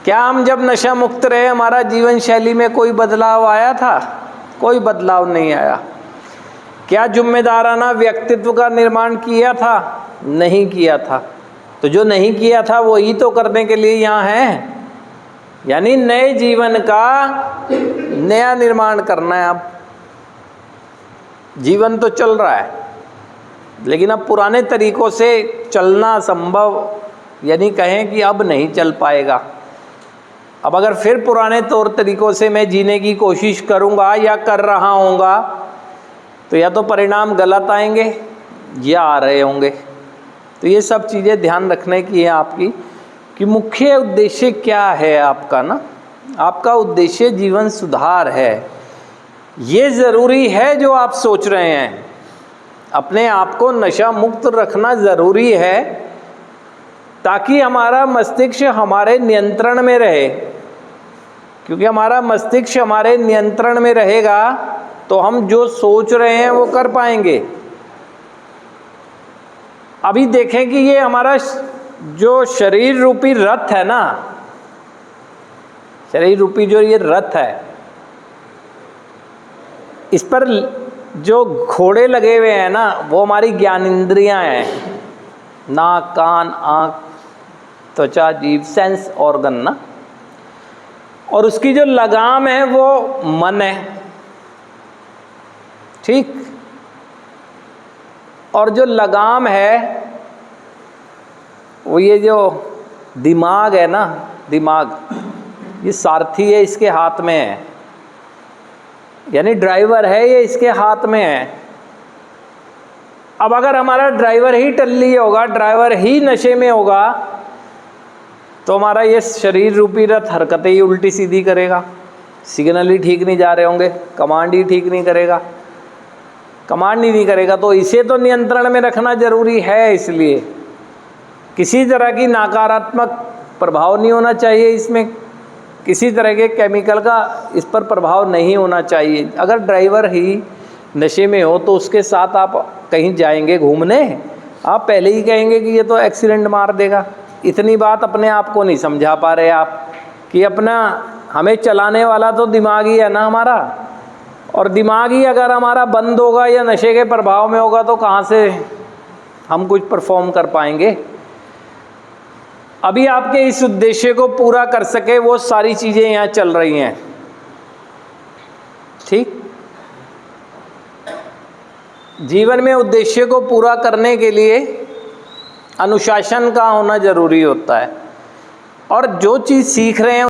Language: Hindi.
क्या हम जब नशा मुक्त रहे हमारा जीवन शैली में कोई बदलाव आया था? कोई बदलाव नहीं आया। क्या जिम्मेदाराना व्यक्तित्व का निर्माण किया था? नहीं किया था। तो जो नहीं किया था वही तो करने के लिए यहाँ है। यानी नए जीवन का नया निर्माण करना है। अब जीवन तो चल रहा है, लेकिन अब पुराने तरीकों से चलना संभव यानी कहें कि अब नहीं चल पाएगा। अब अगर फिर पुराने तौर तरीकों से मैं जीने की कोशिश करूँगा या कर रहा होऊंगा तो या तो परिणाम गलत आएंगे या आ रहे होंगे। तो ये सब चीज़ें ध्यान रखने की है आपकी कि मुख्य उद्देश्य क्या है आपका ना। आपका उद्देश्य जीवन सुधार है। ये ज़रूरी है जो आप सोच रहे हैं। अपने आप को नशा मुक्त रखना ज़रूरी है ताकि हमारा मस्तिष्क हमारे नियंत्रण में रहे, क्योंकि हमारा मस्तिष्क हमारे नियंत्रण में रहेगा तो हम जो सोच रहे हैं वो कर पाएंगे। अभी देखें कि ये हमारा जो शरीर रूपी रथ है ना, शरीर रूपी जो ये रथ है, इस पर जो घोड़े लगे हुए हैं ना वो हमारी ज्ञानेंद्रियां हैं। नाक, कान, आँख, त्वचा, जीभ, सेंस ऑर्गन ना। और उसकी जो लगाम है वो मन है, ठीक। और जो लगाम है वो ये जो दिमाग है ना, दिमाग ये सारथी है, इसके हाथ में है, यानी ड्राइवर है ये इसके हाथ में है। अब अगर हमारा ड्राइवर ही टल्ली होगा, ड्राइवर ही नशे में होगा तो हमारा ये शरीर रूपी रथ हरकतें ही उल्टी सीधी करेगा। सिग्नल ही ठीक नहीं जा रहे होंगे, कमांड ही ठीक नहीं करेगा, कमांड ही नहीं करेगा। तो इसे तो नियंत्रण में रखना जरूरी है। इसलिए किसी तरह की नकारात्मक प्रभाव नहीं होना चाहिए, इसमें किसी तरह के केमिकल का इस पर प्रभाव नहीं होना चाहिए। अगर ड्राइवर ही नशे में हो तो उसके साथ आप कहीं जाएंगे घूमने, आप पहले ही कहेंगे कि ये तो एक्सीडेंट मार देगा। इतनी बात अपने आप को नहीं समझा पा रहे आप कि अपना हमें चलाने वाला तो दिमाग ही है ना हमारा। और दिमाग ही अगर हमारा बंद होगा या नशे के प्रभाव में होगा तो कहाँ से हम कुछ परफॉर्म कर पाएंगे। अभी आपके इस उद्देश्य को पूरा कर सके वो सारी चीज़ें यहाँ चल रही हैं, ठीक। जीवन में उद्देश्य को पूरा करने के लिए अनुशासन का होना जरूरी होता है। और जो चीज़ सीख रहे हैं